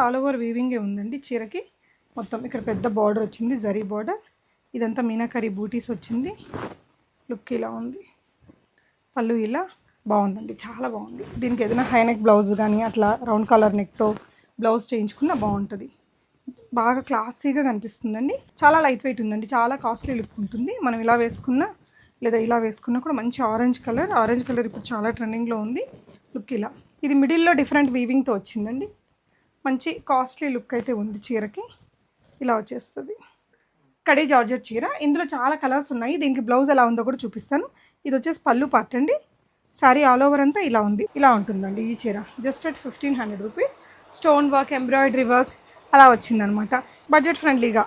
All over వీవింగే ఉందండి చీరకి. మొత్తం ఇక్కడ పెద్ద బార్డర్ వచ్చింది, జరీ బార్డర్. ఇదంతా మీనాకరీ బూటీస్ వచ్చింది. లుక్ ఇలా ఉంది. పళ్ళు ఇలా బాగుందండి, చాలా బాగుంది. దీనికి ఏదైనా హై నెక్ బ్లౌజ్ కానీ అట్లా రౌండ్ కాలర్ నెక్తో బ్లౌజ్ చేయించుకున్నా బాగుంటుంది. బాగా క్లాసీగా కనిపిస్తుందండి. చాలా లైట్ వెయిట్ ఉందండి, చాలా కాస్ట్లీ లుక్ ఉంటుంది. మనం ఇలా వేసుకున్నా లేదా ఇలా వేసుకున్నా కూడా మంచి ఆరెంజ్ కలర్ ఇప్పుడు చాలా ట్రెండింగ్లో ఉంది. లుక్ ఇలా. ఇది మిడిల్లో డిఫరెంట్ వీవింగ్తో వచ్చిందండి. మంచి కాస్ట్లీ లుక్ అయితే ఉంది చీరకి. ఇలా వచ్చేస్తుంది. కడీ జార్జెట్ చీర. ఇందులో చాలా కలర్స్ ఉన్నాయి. దీనికి బ్లౌజ్ ఎలా ఉందో కూడా చూపిస్తాను. ఇది వచ్చేసి పళ్ళు పార్ట్ అండి. శారీ ఆల్ ఓవర్ అంతా ఇలా ఉంది. ఇలా ఉంటుందండి ఈ చీర. Just at 1500 rupees. Stone work, embroidery work అలా వచ్చిందనమాట. బడ్జెట్ ఫ్రెండ్లీగా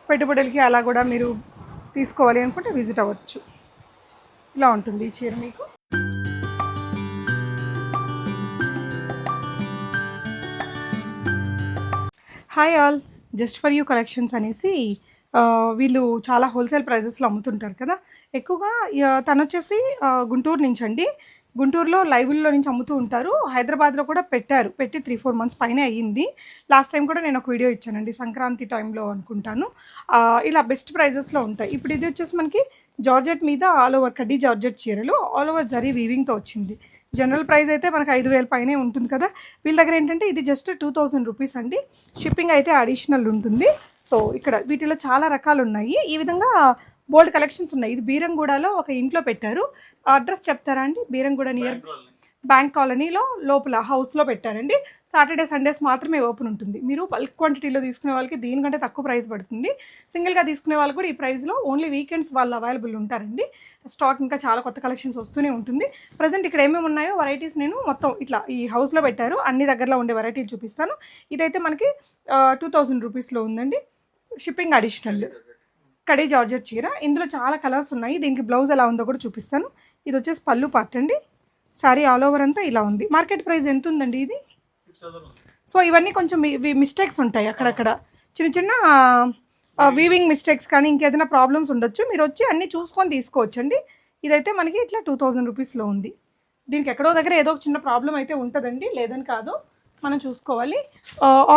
పెట్టుబడులకి అలా కూడా మీరు తీసుకోవాలి అనుకుంటే విజిట్ అవ్వచ్చు. ఇలా ఉంటుంది ఈ చీర మీకు. Hi all, just for you collections అనేసి వీళ్ళు చాలా హోల్సేల్ ప్రైజెస్లో అమ్ముతుంటారు కదా. ఎక్కువగా తను వచ్చేసి గుంటూరు నుంచి అండి. గుంటూరులో లైవ్లో నుంచి అమ్ముతూ ఉంటారు. హైదరాబాద్లో కూడా పెట్టి 3-4 మంత్స్ పైనే అయ్యింది. లాస్ట్ టైం కూడా నేను ఒక వీడియో ఇచ్చానండి, సంక్రాంతి టైంలో అనుకుంటాను. ఇలా బెస్ట్ ప్రైజెస్లో ఉంటాయి. ఇప్పుడు ఇది వచ్చేసి మనకి జార్జెట్ మీద ఆల్ ఓవర్ కడ్డీ జార్జెట్ చీరలు ఆల్ ఓవర్ జరీ వీవింగ్తో వచ్చింది. జనరల్ ప్రైస్ అయితే మనకు 5000 పైనే ఉంటుంది కదా. వీళ్ళ దగ్గర ఏంటంటే ఇది జస్ట్ 2000 రూపీస్ అండి. షిప్పింగ్ అయితే అడిషనల్ ఉంటుంది. సో ఇక్కడ వీటిలో చాలా రకాలు ఉన్నాయి. ఈ విధంగా బోల్డ్ కలెక్షన్స్ ఉన్నాయి. ఇది బీరంగూడలో ఒక ఇంట్లో పెట్టారు. అడ్రస్ చెప్తారా అండి? బీరంగూడ నియర్ బ్యాంక్ కాలనీలో లోపల హౌస్లో పెట్టారండి. సాటర్డే సండేస్ మాత్రమే ఓపెన్ ఉంటుంది. మీరు బల్క్ క్వాంటిటీలో తీసుకునే వాళ్ళకి దీనికంటే తక్కువ ప్రైస్ పడుతుంది. సింగిల్గా తీసుకునే వాళ్ళు కూడా ఈ ప్రైస్లో ఓన్లీ వీకెండ్స్ వాళ్ళు అవైలబుల్ ఉంటారండి. స్టాక్ ఇంకా చాలా కొత్త కలెక్షన్స్ వస్తూనే ఉంటుంది. ప్రజెంట్ ఇక్కడ ఏమేమి ఉన్నాయో వెరైటీస్ నేను మొత్తం ఇట్లా ఈ హౌస్లో పెట్టారు. అన్ని దగ్గరలో ఉండే వెరైటీలు చూపిస్తాను. ఇదైతే మనకి 2000 రూపీస్లో ఉందండి. Shipping additional. కడీ జార్జెట్ చీర. ఇందులో చాలా కలర్స్ ఉన్నాయి. దీనికి బ్లౌజ్ ఎలా ఉందో కూడా చూపిస్తాను. ఇది వచ్చేసి పళ్ళు పార్ట్ అండి. శారీ ఆల్ ఓవర్ అంతా ఇలా ఉంది. మార్కెట్ ప్రైస్ ఎంత ఉందండి ఇది? సో ఇవన్నీ కొంచెం మిస్టేక్స్ ఉంటాయి అక్కడక్కడ, చిన్న వీవింగ్ మిస్టేక్స్ కానీ ఇంకేదైనా ప్రాబ్లమ్స్ ఉండొచ్చు. మీరు వచ్చి అన్నీ చూసుకొని తీసుకోవచ్చండి. ఇదైతే మనకి ఇట్లా 2000 రూపీస్లో ఉంది. దీనికి ఎక్కడో దగ్గర ఏదో ఒక చిన్న ప్రాబ్లం అయితే ఉంటుందండి, లేదని కాదు, మనం చూసుకోవాలి.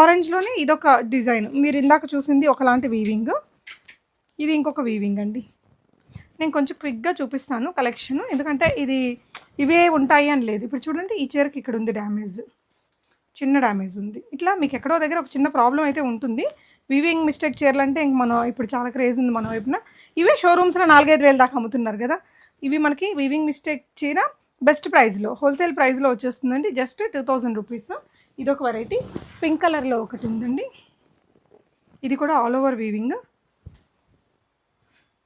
ఆరెంజ్లోనే ఇదొక డిజైన్. మీరు ఇందాక చూసింది ఒకలాంటి వీవింగ్, ఇది ఇంకొక వీవింగ్ అండి. నేను కొంచెం క్విక్గా చూపిస్తాను కలెక్షన్, ఎందుకంటే ఇవే ఉంటాయి అని లేదు. ఇప్పుడు చూడండి, ఈ చీరకి ఇక్కడ ఉంది డ్యామేజ్, చిన్న డ్యామేజ్ ఉంది. ఇట్లా మీకు ఎక్కడో దగ్గర ఒక చిన్న ప్రాబ్లం అయితే ఉంటుంది. వీవింగ్ మిస్టేక్ చీరలు అంటే ఇంక మనం ఇప్పుడు చాలా క్రేజ్ ఉంది మన వైపున. ఇవే షోరూమ్స్లో 4-5 వేలు దాకా అమ్ముతున్నారు కదా. ఇవి మనకి వీవింగ్ మిస్టేక్ చీర బెస్ట్ ప్రైస్లో, హోల్సేల్ ప్రైస్లో వచ్చేస్తుందండి. Just 2000 rupees. ఇదొక వెరైటీ. పింక్ కలర్లో ఒకటి ఉందండి. ఇది కూడా all over weaving,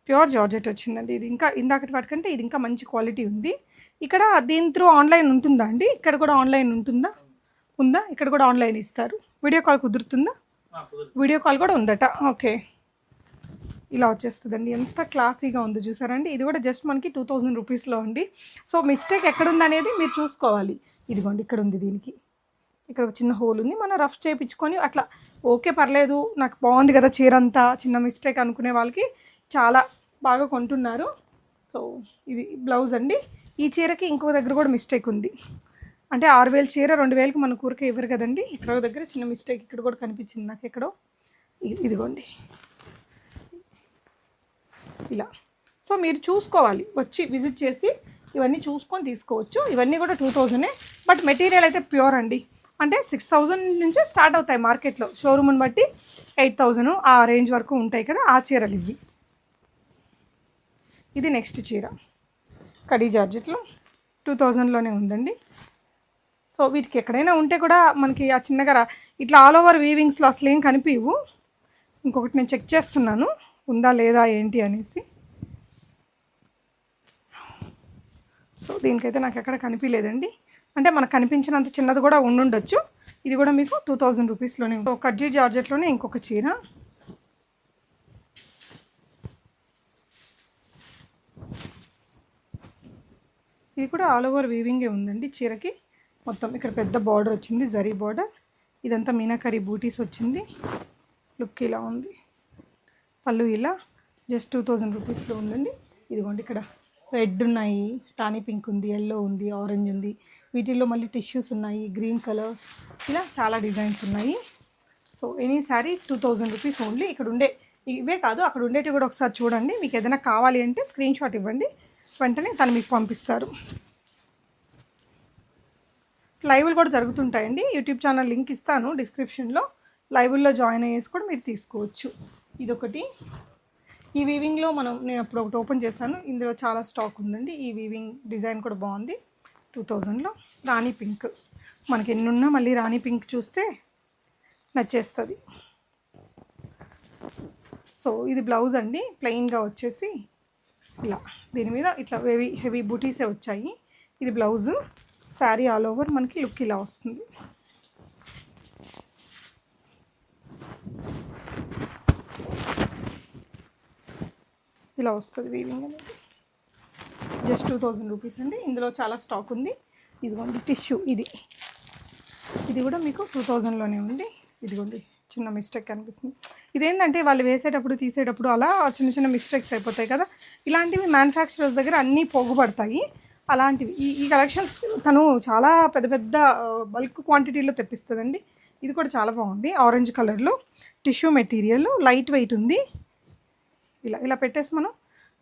pure georgette వచ్చిందండి. ఇది ఇంకా ఇందాకటి వాటికంటే ఇది ఇంకా మంచి క్వాలిటీ ఉంది. ఇక్కడ దీని త్రూ ఆన్లైన్ ఉంటుందా అండి? ఇక్కడ కూడా ఆన్లైన్ ఉంటుందా? ఉందా? ఇక్కడ కూడా ఆన్లైన్ ఇస్తారు. వీడియో కాల్ కుదురుతుందా? వీడియో కాల్ కూడా ఉందట. ఓకే, ఇలా వచ్చేస్తుందండి. ఎంత క్లాసీగా ఉందో చూసారండి. ఇది కూడా జస్ట్ మనకి 2000 రూపీస్లో అండి. సో మిస్టేక్ ఎక్కడుందనేది మీరు చూసుకోవాలి. ఇదిగోండి, ఇక్కడ ఉంది. దీనికి ఇక్కడ ఒక చిన్న హోల్ ఉంది. మనం రఫ్ చేయించుకొని అట్లా ఓకే పర్లేదు, నాకు బాగుంది కదా చీర అంతా, చిన్న మిస్టేక్ అనుకునే వాళ్ళకి చాలా బాగా కొంటున్నారు. సో ఇది బ్లౌజ్ అండి. ఈ చీరకి ఇంకో దగ్గర కూడా మిస్టేక్ ఉంది. అంటే 6000 చీర 2000కి మన కూరకే ఇవ్వరు కదండి. ఇక్కడ దగ్గర చిన్న మిస్టేక్ ఇక్కడ కూడా కనిపించింది నాకు ఎక్కడో. ఇదిగోండి ఇలా. సో మీరు చూసుకోవాలి, వచ్చి విజిట్ చేసి ఇవన్నీ చూసుకొని తీసుకోవచ్చు. ఇవన్నీ కూడా 2000. బట్ మెటీరియల్ అయితే ప్యూర్ అండి. అంటే 6000 నుంచే స్టార్ట్ అవుతాయి మార్కెట్లో. షోరూమ్ని బట్టి 8000 ఆ రేంజ్ వరకు ఉంటాయి కదా ఆ చీరలు ఇవి. ఇది నెక్స్ట్ చీర కడీ జార్జెట్లో 2000లోనే ఉందండి. సో వీటికి ఎక్కడైనా ఉంటే కూడా మనకి ఆ చిన్నగా ఇట్లా ఆల్ ఓవర్ వీవింగ్స్లో అసలు ఏం కనిపించవు. ఇంకొకటి నేను చెక్ చేస్తున్నాను ఉందా లేదా ఏంటి అనేసి. సో దీనికైతే నాకు ఎక్కడ కనిపించలేదండి. అంటే మనకు కనిపించినంత చిన్నది కూడా ఉండుండొచ్చు. ఇది కూడా మీకు 2000 రూపీస్లోనే. కడ్డీ జార్జెట్లోనే ఇంకొక చీర. ఇది కూడా ఆల్ ఓవర్ వీవింగే ఉందండి చీరకి. మొత్తం ఇక్కడ పెద్ద బార్డర్ వచ్చింది, జరీ బార్డర్. ఇదంతా మీనాకరీ బూటీస్ వచ్చింది. లుక్ ఇలా ఉంది. పళ్ళు ఇలా. జస్ట్ 2000 రూపీస్లో ఉందండి. ఇదిగోండి, ఇక్కడ రెడ్ ఉన్నాయి, టానీ పింక్ ఉంది, ఎల్లో ఉంది, ఆరెంజ్ ఉంది, వీటిల్లో మళ్ళీ టిష్యూస్ ఉన్నాయి, గ్రీన్ కలర్, ఇలా చాలా డిజైన్స్ ఉన్నాయి. So any sari 2000 rupees only. ఇక్కడ ఉండే ఇవే కాదు, అక్కడ ఉండేటివి కూడా ఒకసారి చూడండి. మీకు ఏదైనా కావాలి అంటే స్క్రీన్ షాట్ ఇవ్వండి, వెంటనే తను మీకు పంపిస్తారు. లైవ్లు కూడా జరుగుతుంటాయండి. యూట్యూబ్ ఛానల్ లింక్ ఇస్తాను డిస్క్రిప్షన్లో. లైవ్లో జాయిన్ అయ్యేసి కూడా మీరు తీసుకోవచ్చు. ఇదొకటి. ఈ వీవింగ్లో నేను అప్పుడు ఒకటి ఓపెన్ చేశాను, ఇందులో చాలా స్టాక్ ఉందండి. ఈ వీవింగ్ డిజైన్ కూడా బాగుంది. 2000లో రాణి పింక్. మనకి ఎన్నున్నా మళ్ళీ రాణి పింక్ చూస్తే నచ్చేస్తుంది. సో ఇది బ్లౌజ్ అండి, ప్లెయిన్గా వచ్చేసి ఇలా దీని మీద ఇట్లా హెవీ బూటీసే వచ్చాయి. ఇది బ్లౌజు. శారీ ఆల్ ఓవర్ మనకి లుక్ ఇలా వస్తుంది. ఇలా వస్తుంది వీవింగ్ అనేది. జస్ట్ 2000 రూపీస్ అండి. ఇందులో చాలా స్టాక్ ఉంది. ఇదిగోండి టిష్యూ. ఇది కూడా మీకు 2000లోనే ఉంది. ఇదిగోండి చిన్న మిస్టేక్ కనిపిస్తుంది. ఇదేంటంటే వాళ్ళు వేసేటప్పుడు తీసేటప్పుడు అలా చిన్న చిన్న మిస్టేక్స్ అయిపోతాయి కదా. ఇలాంటివి మ్యానుఫ్యాక్చరర్స్ దగ్గర అన్నీ పోగుపడతాయి. అలాంటివి ఈ కలెక్షన్స్ తను చాలా పెద్ద పెద్ద బల్క్ క్వాంటిటీలో తెప్పిస్తుందండి. ఇది కూడా చాలా బాగుంది. ఆరెంజ్ కలర్లో టిష్యూ మెటీరియల్, లైట్ వెయిట్ ఉంది. ఇలా పెట్టేసి మనం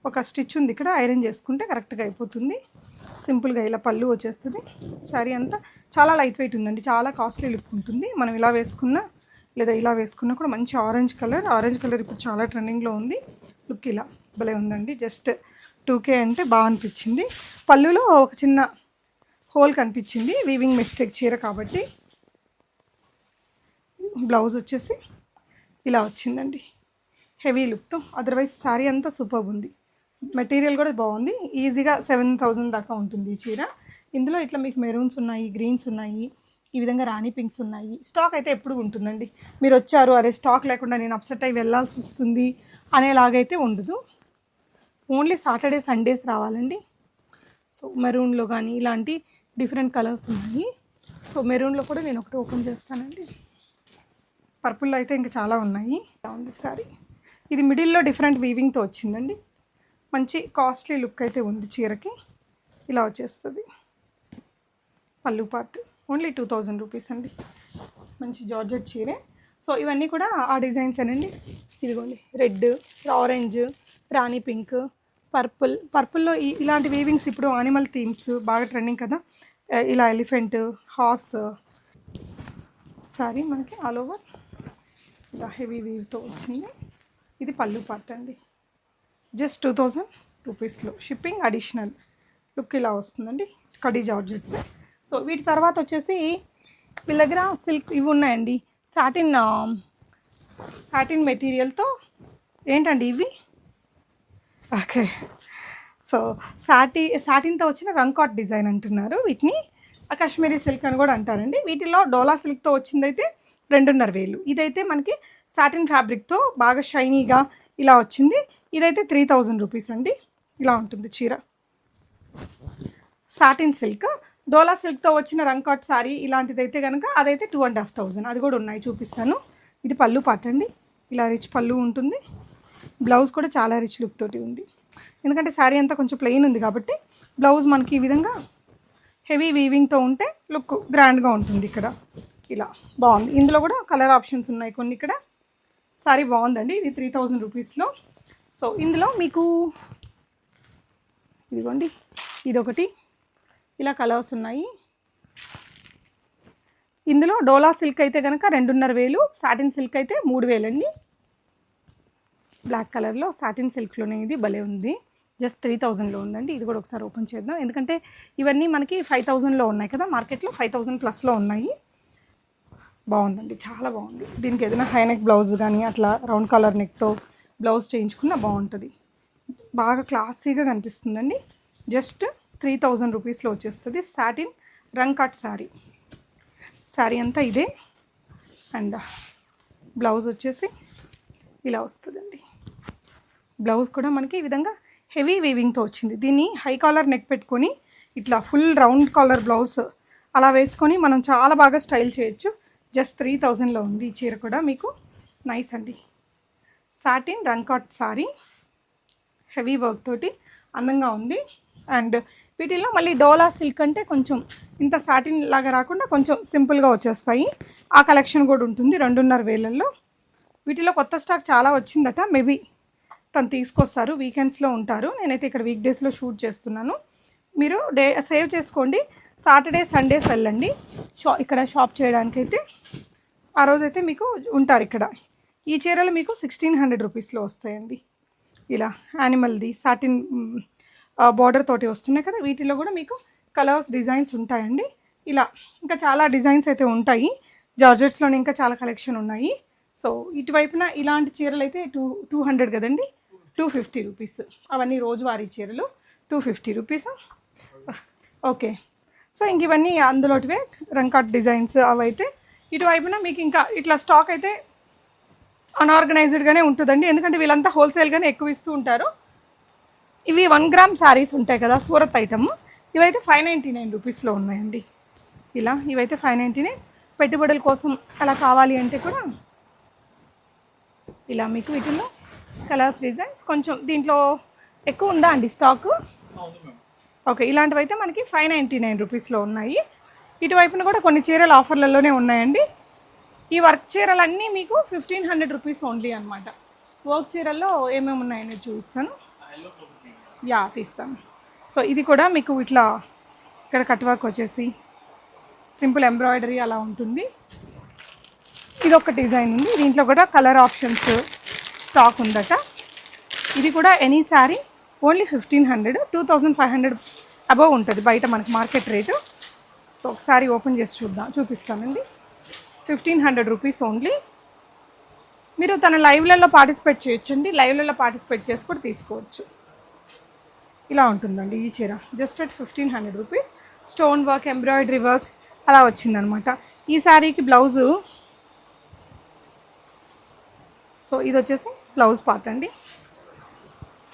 ఒక స్టిచ్ ఉంది ఇక్కడ, ఐరన్ చేసుకుంటే కరెక్ట్గా అయిపోతుంది. సింపుల్గా ఇలా పళ్ళు వచ్చేస్తుంది. శారీ అంతా చాలా లైట్ వెయిట్ ఉందండి, చాలా కాస్ట్లీ లుక్ ఉంటుంది. మనం ఇలా వేసుకున్నా లేదా ఇలా వేసుకున్నా కూడా మంచి ఆరెంజ్ కలర్ ఇప్పుడు చాలా ట్రెండింగ్లో ఉంది. లుక్ ఇలా భలే ఉందండి. జస్ట్ 2K అంటే బాగా అనిపించింది. పళ్ళులో ఒక చిన్న హోల్ కనిపించింది, వీవింగ్ మిస్టేక్ చీర కాబట్టి. బ్లౌజ్ వచ్చేసి ఇలా వచ్చిందండి, హెవీ లుక్తో. అదర్వైజ్ శారీ అంతా సూపర్ ఉంది. మెటీరియల్ కూడా బాగుంది. ఈజీగా 7000 దాకా ఉంటుంది ఈ చీర. ఇందులో ఇట్లా మీకు మెరూన్స్ ఉన్నాయి, గ్రీన్స్ ఉన్నాయి, ఈ విధంగా రాణి పింక్స్ ఉన్నాయి. స్టాక్ అయితే ఎప్పుడు ఉంటుందండి. మీరు వచ్చారు అరే స్టాక్ లేకుండా నేను అప్సెట్ అయ్యి వెళ్ళాల్సి వస్తుంది అనేలాగైతే ఉండదు. ఓన్లీ సాటర్డే సండేస్ రావాలండి. సో మెరూన్లో కానీ ఇలాంటి డిఫరెంట్ కలర్స్ ఉన్నాయి. సో మెరూన్లో కూడా నేను ఒకటి ఓపెన్ చేస్తానండి. పర్పుల్లో అయితే ఇంకా చాలా ఉన్నాయి. ఉంది సారీ. ఇది మిడిల్లో డిఫరెంట్ వీవింగ్తో వచ్చిందండి. మంచి కాస్ట్లీ లుక్ అయితే ఉంది చీరకి. ఇలా వచ్చేస్తుంది పళ్ళు పార్ట్. ఓన్లీ 2000 రూపీస్ అండి. మంచి జార్జెట్ చీరే. సో ఇవన్నీ కూడా ఆ డిజైన్స్ అనండి. ఇదిగోండి రెడ్, ఆరెంజ్, రాణి పింక్, పర్పుల్లో ఇలాంటి వీవింగ్స్ ఇప్పుడు యానిమల్ థీమ్స్ బాగా ట్రెండింగ్ కదా. ఇలా ఎలిఫెంట్, హార్స్ సారీ మనకి ఆల్ ఓవర్ ఇలా హెవీ వీవ్తో వచ్చింది. ఇది పళ్ళు పార్ట్ అండి. జస్ట్ 2000 రూపీస్లో, షిప్పింగ్ అడిషనల్. లుక్ ఇలా వస్తుందండి, కడీ జార్జెట్స్. సో వీటి తర్వాత వచ్చేసి వీళ్ళ దగ్గర సిల్క్ ఇవి ఉన్నాయండి, సాటిన్ మెటీరియల్తో. ఏంటండి ఇవి? ఓకే. సో సాటిన్తో వచ్చిన రంకాట్ డిజైన్ అంటున్నారు వీటిని. కాశ్మీరీ సిల్క్ అని కూడా అంటారండి. వీటిలో డోలా సిల్క్తో వచ్చిందైతే 2500. ఇదైతే మనకి సాటిన్ ఫ్యాబ్రిక్తో బాగా షైనీగా ఇలా వచ్చింది. ఇదైతే 3000 రూపీస్ అండి. ఇలా ఉంటుంది చీర. సాటిన్ సిల్క్, డోలా సిల్క్తో వచ్చిన రంకాట్ సారీ ఇలాంటిదైతే కనుక అదైతే 2500. అది కూడా ఉన్నాయి, చూపిస్తాను. ఇది పళ్ళు పార్ట్ అండి. ఇలా రిచ్ పళ్ళు ఉంటుంది. బ్లౌజ్ కూడా చాలా రిచ్ లుక్ తోటి ఉంది. ఎందుకంటే శారీ అంతా కొంచెం ప్లెయిన్ ఉంది కాబట్టి బ్లౌజ్ మనకి ఈ విధంగా హెవీ వీవింగ్తో ఉంటే లుక్ గ్రాండ్గా ఉంటుంది. ఇక్కడ ఇలా బాగుంది. ఇందులో కూడా కలర్ ఆప్షన్స్ ఉన్నాయి కొన్ని. ఇక్కడ శారీ బాగుందండి. ఇది 3000 రూపీస్లో. సో ఇందులో మీకు ఇదిగోండి ఇదొకటి, ఇలా కలర్స్ ఉన్నాయి. ఇందులో డోలా సిల్క్ అయితే కనుక 2500, సాటిన్ సిల్క్ అయితే 3000 అండి. బ్లాక్ కలర్లో సాటిన్ సిల్క్లోనే ఇది భలే ఉంది. జస్ట్ 3000లో ఉందండి. ఇది కూడా ఒకసారి ఓపెన్ చేద్దాం. ఎందుకంటే ఇవన్నీ మనకి 5000లో ఉన్నాయి కదా, మార్కెట్లో 5000 ప్లస్లో ఉన్నాయి. బాగుందండి, చాలా బాగుంది. దీనికి ఏదైనా హై నెక్ బ్లౌజ్ కానీ అట్లా రౌండ్ కలర్ నెక్తో బ్లౌజ్ చేయించుకున్నా బాగుంటుంది. బాగా క్లాసీగా కనిపిస్తుందండి. జస్ట్ 3000 రూపీస్లో వచ్చేస్తుంది. సాటిన్ రంకాట్ శారీ అంతా ఇదే. అండ్ బ్లౌజ్ వచ్చేసి ఇలా వస్తుందండి. బ్లౌజ్ కూడా మనకి ఈ విధంగా హెవీ వీవింగ్తో వచ్చింది. దీన్ని హై కాలర్ నెక్ పెట్టుకొని ఇట్లా ఫుల్ రౌండ్ కాలర్ బ్లౌజ్ అలా వేసుకొని మనం చాలా బాగా స్టైల్ చేయొచ్చు. జస్ట్ 3000లో ఉంది ఈ చీర కూడా. మీకు నైస్ అండి. సాటిన్ రంకాట్ సారీ హెవీ వర్క్ తోటి అందంగా ఉంది. అండ్ వీటిల్లో మళ్ళీ డోలా సిల్క్ అంటే కొంచెం ఇంత సాటిన్ లాగా రాకుండా కొంచెం సింపుల్గా వచ్చేస్తాయి. ఆ కలెక్షన్ కూడా ఉంటుంది 2.5 వేలలో. వీటిలో కొత్త స్టాక్ చాలా వచ్చిందట. మేబీ తను తీసుకొస్తారు, వీకెండ్స్లో ఉంటారు. నేనైతే ఇక్కడ వీక్ డేస్లో షూట్ చేస్తున్నాను. మీరు సేవ్ చేసుకోండి. సాటర్డే సండేస్ వెళ్ళండి ఇక్కడ షాప్ చేయడానికైతే. ఆ రోజైతే మీకు ఉంటారు ఇక్కడ. ఈ చీరలు మీకు 1600 రూపీస్లో వస్తాయండి. ఇలా యానిమల్ది సాటిన్ బార్డర్ తోటి వస్తున్నాయి కదా. వీటిలో కూడా మీకు కలర్స్ డిజైన్స్ ఉంటాయండి. ఇలా ఇంకా చాలా డిజైన్స్ అయితే ఉంటాయి. జార్జెట్స్లోనే ఇంకా చాలా కలెక్షన్ ఉన్నాయి. సో ఇటువైపున ఇలాంటి చీరలు అయితే 200 కదండి, 250 రూపీస్. అవన్నీ రోజువారీ చీరలు 250 రూపీస్. ఓకే, సో ఇంక ఇవన్నీ అందులోటివే రంకాట్ డిజైన్స్ అవైతే. ఇటువైపున మీకు ఇంకా ఇట్లా స్టాక్ అయితే అన్ఆర్గనైజ్డ్గానే ఉంటుందండి, ఎందుకంటే వీళ్ళంతా హోల్సేల్గానే ఎక్కువ ఇస్తూ ఉంటారు. ఇవి 1 గ్రామ్ శారీస్ ఉంటాయి కదా, సూరత్ ఐటమ్. ఇవైతే 599 రూపీస్లో ఉన్నాయండి. ఇలా ఇవైతే 599. పెట్టుబడుల కోసం అలా కావాలి అంటే కూడా ఇలా మీకు వీటిల్లో కలర్స్ డిజైన్స్ కొంచెం దీంట్లో ఎక్కువ ఉందా అండి స్టాకు? ఓకే, ఇలాంటివి అయితే మనకి 599 రూపీస్లో ఉన్నాయి. ఇటువైపున కూడా కొన్ని చీరలు ఆఫర్లలోనే ఉన్నాయండి. ఈ వర్క్ చీరలన్నీ మీకు 1500 రూపీస్ ఓన్లీ అనమాట. వర్క్ చీరల్లో ఏమేమి ఉన్నాయని చూపిస్తాను. తీస్తాను. సో ఇది కూడా మీకు ఇట్లా ఇక్కడ కట్ వర్క్ వచ్చేసి సింపుల్ ఎంబ్రాయిడరీ అలా ఉంటుంది. ఇది ఒక డిజైన్ ఉంది. దీంట్లో కూడా కలర్ ఆప్షన్స్ స్టాక్ ఉందట. ఇది కూడా ఎనీ శారీ ఓన్లీ 1500, 2500 అబవ్ ఉంటుంది బయట మనకి మార్కెట్ రేటు. సో ఒకసారి ఓపెన్ చేసి చూపిస్తానండి. 1500 రూపీస్ ఓన్లీ. మీరు తన లైవ్లలో పార్టిసిపేట్ చేయొచ్చండి. లైవ్లలో పార్టిసిపేట్ చేసి కూడా తీసుకోవచ్చు. ఇలా ఉంటుందండి ఈ చీర. Just at 1500 rupees. Stone work, embroidery work అలా వచ్చిందనమాట. ఈ శారీకి బ్లౌజు. సో ఇది వచ్చేసి బ్లౌజ్ పార్ట్ అండి.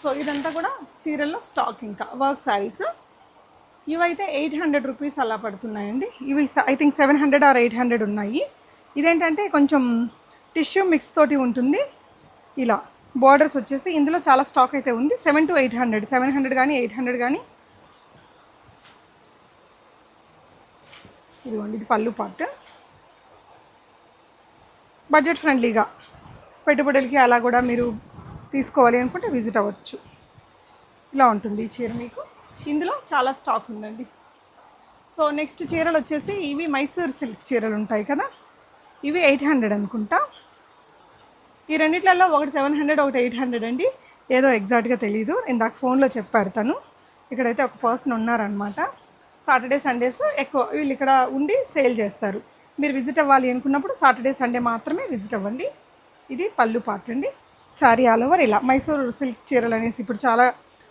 సో ఇదంతా కూడా చీరల్లో స్టాక్. ఇంకా వర్క్ శారీస్ ఇవైతే 800 రూపీస్ అలా పడుతున్నాయండి. ఇవి ఐ థింక్ 700 ఆర్ 800 ఉన్నాయి. ఇదేంటంటే కొంచెం టిష్యూ మిక్స్ తోటి ఉంటుంది. ఇలా బార్డర్స్ వచ్చేసి ఇందులో చాలా స్టాక్ అయితే ఉంది. 700 to 800, 700 కానీ 800 కానీ. ఇదిగోండి, ఇది పళ్ళు పార్ట్. బడ్జెట్ ఫ్రెండ్లీగా పెట్టుబడులకి అలా కూడా మీరు తీసుకోవాలి అనుకుంటే విజిట్ అవ్వచ్చు. ఇలా ఉంటుంది ఈ చీర మీకు. ఇందులో చాలా స్టాక్ ఉందండి. సో నెక్స్ట్ చీరలు వచ్చేసి ఇవి మైసూర్ సిల్క్ చీరలు ఉంటాయి కదా, ఇవి 800 అనుకుంటా. ఈ రెండిట్లలో ఒకటి 700, ఒకటి 800 అండి. ఏదో ఎగ్జాక్ట్గా తెలీదు, ఇందాక ఫోన్లో చెప్పారు తను. ఇక్కడైతే ఒక పర్సన్ ఉన్నారనమాట. సాటర్డే సండేస్ ఎక్కువ వీళ్ళు ఇక్కడ ఉండి సేల్ చేస్తారు. మీరు విజిట్ అవ్వాలి అనుకున్నప్పుడు సాటర్డే సండే మాత్రమే విజిట్ అవ్వండి. ఇది పళ్ళు పార్ట్ అండి. శారీ ఆల్ ఓవర్ ఇలా మైసూర్ సిల్క్ చీరలు అనేసి ఇప్పుడు చాలా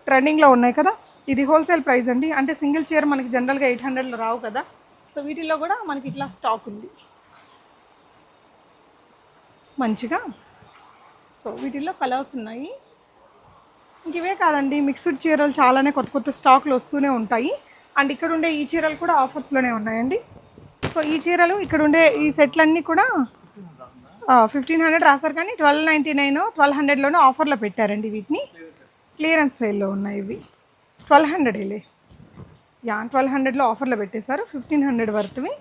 ట్రెండింగ్లో ఉన్నాయి కదా. ఇది హోల్సేల్ ప్రైస్ అండి, అంటే సింగిల్ చీర మనకి జనరల్గా 800లో రావు కదా. సో వీటిల్లో కూడా మనకి ఇట్లా స్టాక్ ఉంది మంచిగా. సో వీటిల్లో కలర్స్ ఉన్నాయి. ఇంక ఇవే కాదండి, మిక్స్డ్ చీరలు చాలానే కొత్త కొత్త స్టాక్లు వస్తూనే ఉంటాయి. అండ్ ఇక్కడ ఉండే ఈ చీరలు కూడా ఆఫర్స్లోనే ఉన్నాయండి. సో ఈ చీరలు ఇక్కడ ఉండే ఈ సెట్లన్నీ కూడా 1500 రాశారు, కానీ 1299, 1200లోనే ఆఫర్లో పెట్టారండి. వీటిని క్లియరెన్స్ సేల్లో ఉన్నాయి. ఇవి 1200 1200లో ఆఫర్లో పెట్టేశారు. 1500 వర్త్వి.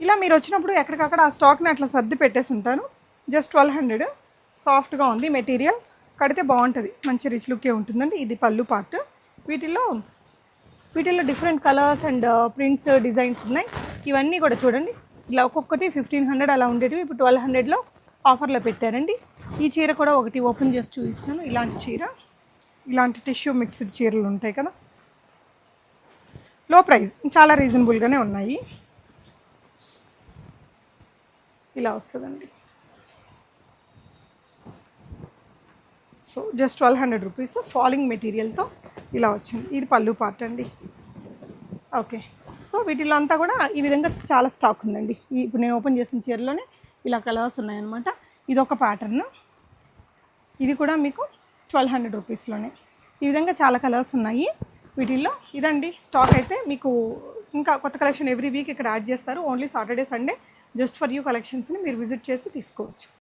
ఇలా మీరు వచ్చినప్పుడు ఎక్కడికక్కడ ఆ స్టాక్ని అట్లా సర్ది పెట్టేసి ఉంటాను. జస్ట్ 1200. సాఫ్ట్గా ఉంది మెటీరియల్, కడితే బాగుంటుంది, మంచి రిచ్ లుక్కే ఉంటుందండి. ఇది పళ్ళు పార్ట్. వీటిల్లో different colours and prints designs ఉన్నాయి. ఇవన్నీ కూడా చూడండి, ఇలా ఒక్కొక్కటి 1500 అలా ఉండేటివి ఇప్పుడు 1200లో ఆఫర్లో పెట్టారండి. ఈ చీర కూడా ఒకటి ఓపెన్ చేసి చూపిస్తాను. ఇలాంటి చీర, ఇలాంటి టిష్యూ మిక్స్డ్ చీరలు ఉంటాయి కదా, లో ప్రైస్, చాలా రీజనబుల్గానే ఉన్నాయి. ఇలా వస్తుందండి. సో జస్ట్ 1200 రూపీస్ ఫాలింగ్ మెటీరియల్తో ఇలా వచ్చింది. ఇది పళ్ళు పార్ట్ అండి. ఓకే, సో వీటిలో అంతా కూడా ఈ విధంగా చాలా స్టాక్ ఉందండి. ఇప్పుడు నేను ఓపెన్ చేసిన చీరలోనే ఇలా కలర్స్ ఉన్నాయన్నమాట. ఇది ఒక ప్యాటర్న్. ఇది కూడా మీకు 1200 రూపీస్లోనే. ఈ విధంగా చాలా కలర్స్ ఉన్నాయి వీటిల్లో. ఇదండి స్టాక్ అయితే. మీకు ఇంకా కొత్త కలెక్షన్ ఎవ్రీ వీక్ ఇక్కడ యాడ్ చేస్తారు. Only Saturday Sunday just for you కలెక్షన్స్ని మీరు విజిట్ చేసి తీసుకోవచ్చు.